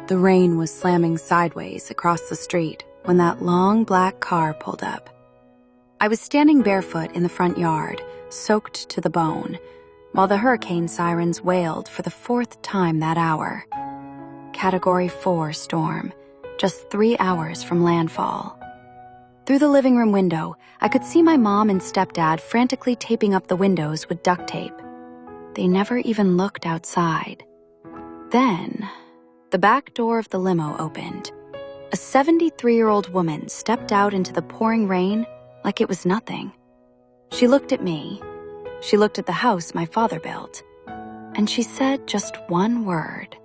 The rain was slamming sideways across the street when that long black car pulled up. I was standing barefoot in the front yard, soaked to the bone, while the hurricane sirens wailed for the fourth time that hour. Category 4 storm, just 3 hours from landfall. Through the living room window, I could see my mom and stepdad frantically taping up the windows with duct tape. They never even looked outside. Then, the back door of the limo opened. A 73-year-old woman stepped out into the pouring rain like it was nothing. She looked at me. She looked at the house my father built. And she said just one word: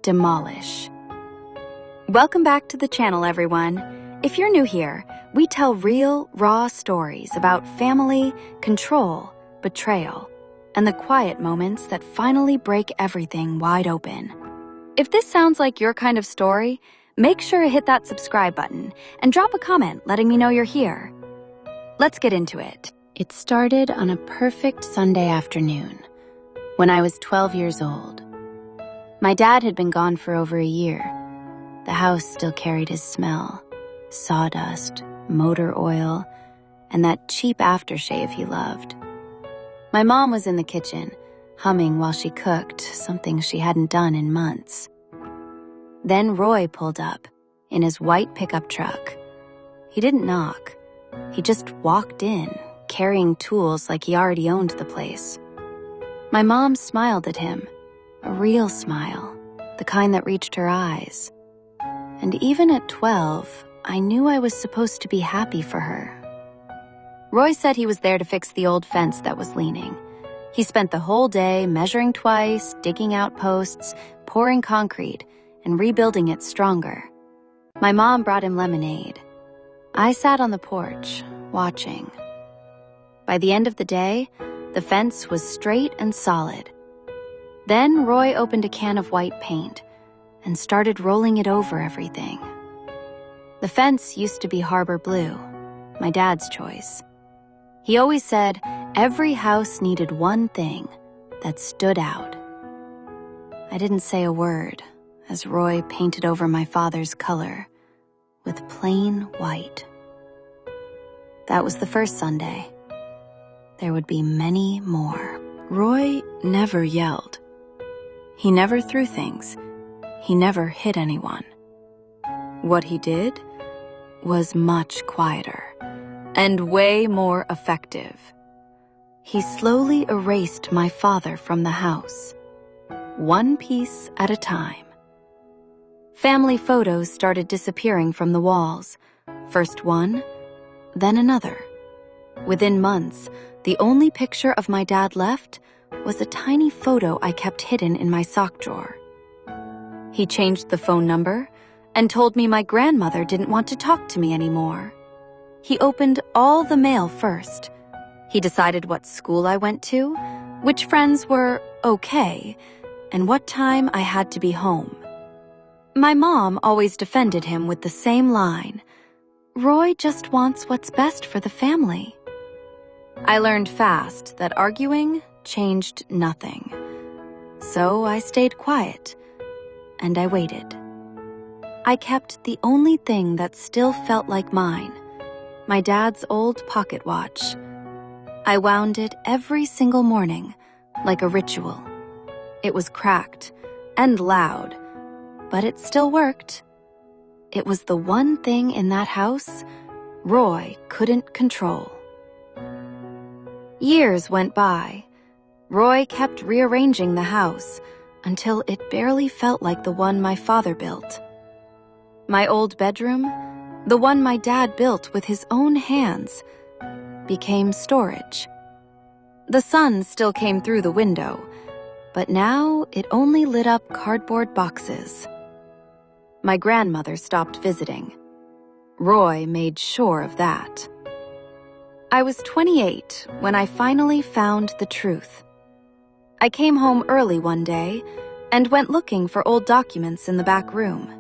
demolish. Welcome back to the channel, everyone. If you're new here, we tell real, raw stories about family, control, betrayal, and the quiet moments that finally break everything wide open. If this sounds like your kind of story, make sure to hit that subscribe button and drop a comment letting me know you're here. Let's get into it. It started on a perfect Sunday afternoon when I was 12 years old. My dad had been gone for over a year. The house still carried his smell: sawdust, motor oil, and that cheap aftershave he loved. My mom was in the kitchen, humming while she cooked something she hadn't done in months. Then Roy pulled up in his white pickup truck. He didn't knock. He just walked in, carrying tools like he already owned the place. My mom smiled at him, a real smile, the kind that reached her eyes. And even at 12, I knew I was supposed to be happy for her. Roy said he was there to fix the old fence that was leaning. He spent the whole day measuring twice, digging out posts, pouring concrete, and rebuilding it stronger. My mom brought him lemonade. I sat on the porch, watching. By the end of the day, the fence was straight and solid. Then Roy opened a can of white paint and started rolling it over everything. The fence used to be Harbor Blue, my dad's choice. He always said every house needed one thing that stood out. I didn't say a word as Roy painted over my father's color with plain white. That was the first Sunday. There would be many more. Roy never yelled. He never threw things. He never hit anyone. What he did was much quieter and way more effective. He slowly erased my father from the house, one piece at a time. Family photos started disappearing from the walls, first one, then another. Within months, the only picture of my dad left was a tiny photo I kept hidden in my sock drawer. He changed the phone number and told me my grandmother didn't want to talk to me anymore. He opened all the mail first. He decided what school I went to, which friends were okay, and what time I had to be home. My mom always defended him with the same line: Roy just wants what's best for the family. I learned fast that arguing changed nothing. So I stayed quiet, and I waited. I kept the only thing that still felt like mine, my dad's old pocket watch. I wound it every single morning, like a ritual. It was cracked and loud, but it still worked. It was the one thing in that house Roy couldn't control. Years went by. Roy kept rearranging the house until it barely felt like the one my father built. My old bedroom, the one my dad built with his own hands, became storage. The sun still came through the window, but now it only lit up cardboard boxes. My grandmother stopped visiting. Roy made sure of that. I was 28 when I finally found the truth. I came home early one day and went looking for old documents in the back room.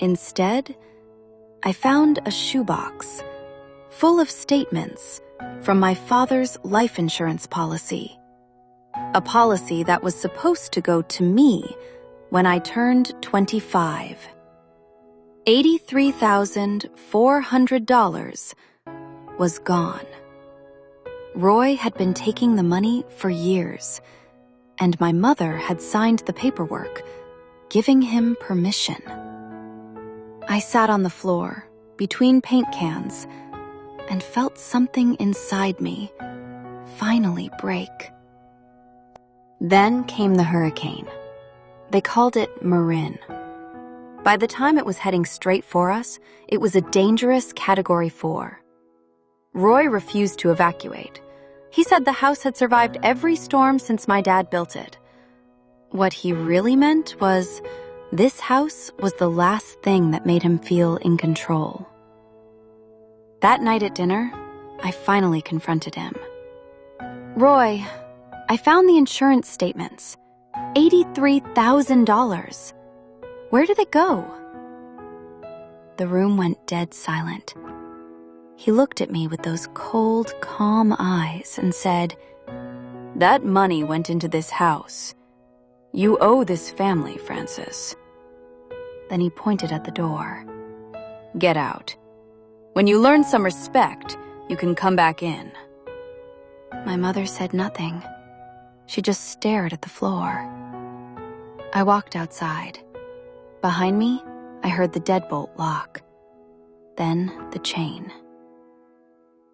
Instead, I found a shoebox full of statements from my father's life insurance policy. A policy that was supposed to go to me, when I turned 25. $83,400 was gone. Roy had been taking the money for years, and my mother had signed the paperwork, giving him permission. I sat on the floor, between paint cans, and felt something inside me finally break. Then came the hurricane. They called it Marin. By the time it was heading straight for us, it was a dangerous Category 4. Roy refused to evacuate. He said the house had survived every storm since my dad built it. What he really meant was this house was the last thing that made him feel in control. That night at dinner, I finally confronted him. Roy, I found the insurance statements. $83,000. Where did it go? The room went dead silent. He looked at me with those cold, calm eyes and said, "That money went into this house. You owe this family, Francis." Then he pointed at the door. "Get out. When you learn some respect, you can come back in." My mother said nothing. She just stared at the floor. I walked outside. Behind me, I heard the deadbolt lock. Then the chain.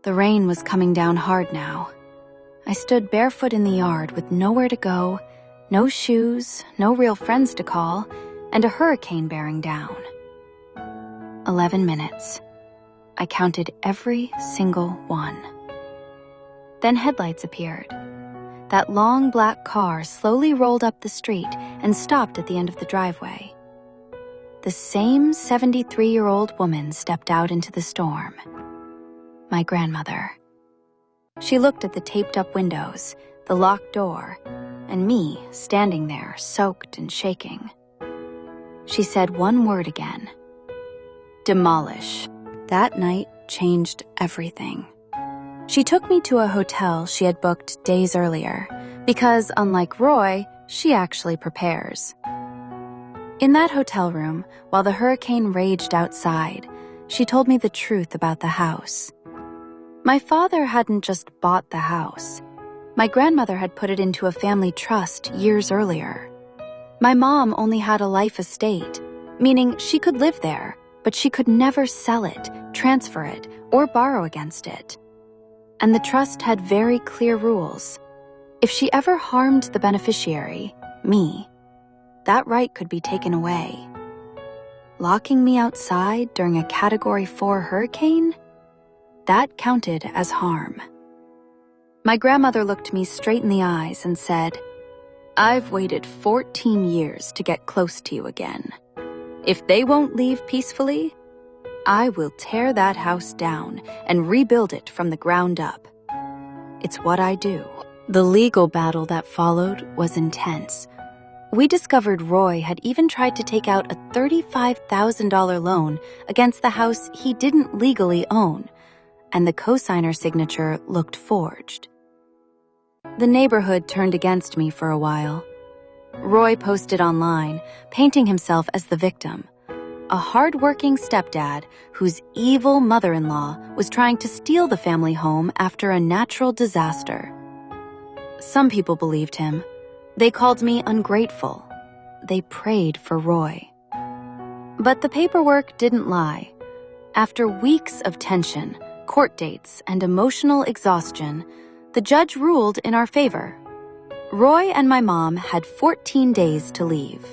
The rain was coming down hard now. I stood barefoot in the yard with nowhere to go, no shoes, no real friends to call, and a hurricane bearing down. 11 minutes. I counted every single one. Then headlights appeared. That long black car slowly rolled up the street and stopped at the end of the driveway. The same 73-year-old woman stepped out into the storm. My grandmother. She looked at the taped-up windows, the locked door, and me standing there, soaked and shaking. She said one word again. Demolish. That night changed everything. She took me to a hotel she had booked days earlier, because unlike Roy, she actually prepares. In that hotel room, while the hurricane raged outside, she told me the truth about the house. My father hadn't just bought the house. My grandmother had put it into a family trust years earlier. My mom only had a life estate, meaning she could live there, but she could never sell it, transfer it, or borrow against it. And the trust had very clear rules. If she ever harmed the beneficiary, me, that right could be taken away. Locking me outside during a Category 4 hurricane? That counted as harm. My grandmother looked me straight in the eyes and said, "I've waited 14 years to get close to you again. If they won't leave peacefully, I will tear that house down and rebuild it from the ground up. It's what I do." The legal battle that followed was intense. We discovered Roy had even tried to take out a $35,000 loan against the house he didn't legally own, and the cosigner signature looked forged. The neighborhood turned against me for a while. Roy posted online, painting himself as the victim, a hard-working stepdad whose evil mother-in-law was trying to steal the family home after a natural disaster. Some people believed him. They called me ungrateful. They prayed for Roy. But the paperwork didn't lie. After weeks of tension, court dates, and emotional exhaustion, the judge ruled in our favor. Roy and my mom had 14 days to leave.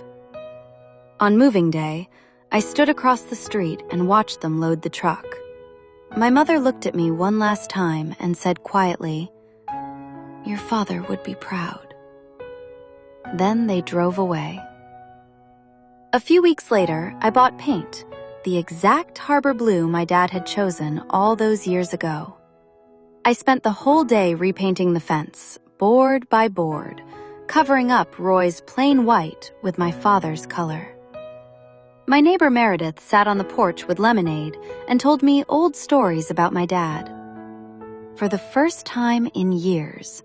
On moving day, I stood across the street and watched them load the truck. My mother looked at me one last time and said quietly, "Your father would be proud." Then they drove away. A few weeks later, I bought paint, the exact harbor blue my dad had chosen all those years ago. I spent the whole day repainting the fence, board by board, covering up Roy's plain white with my father's color. My neighbor Meredith sat on the porch with lemonade and told me old stories about my dad. For the first time in years,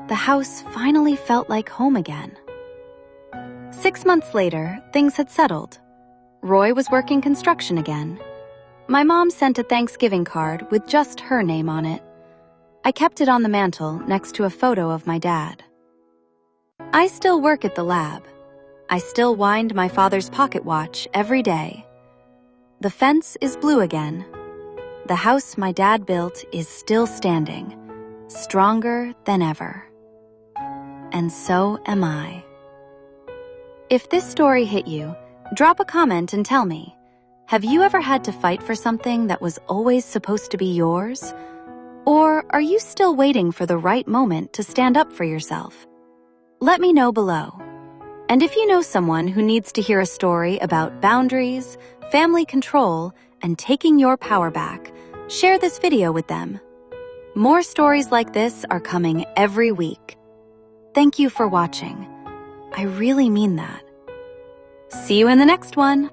the house finally felt like home again. 6 months later, things had settled. Roy was working construction again. My mom sent a Thanksgiving card with just her name on it. I kept it on the mantle next to a photo of my dad. I still work at the lab. I still wind my father's pocket watch every day. The fence is blue again. The house my dad built is still standing, stronger than ever. And so am I. If this story hit you, drop a comment and tell me, have you ever had to fight for something that was always supposed to be yours? Or are you still waiting for the right moment to stand up for yourself? Let me know below. And if you know someone who needs to hear a story about boundaries, family control, and taking your power back, share this video with them. More stories like this are coming every week. Thank you for watching. I really mean that. See you in the next one.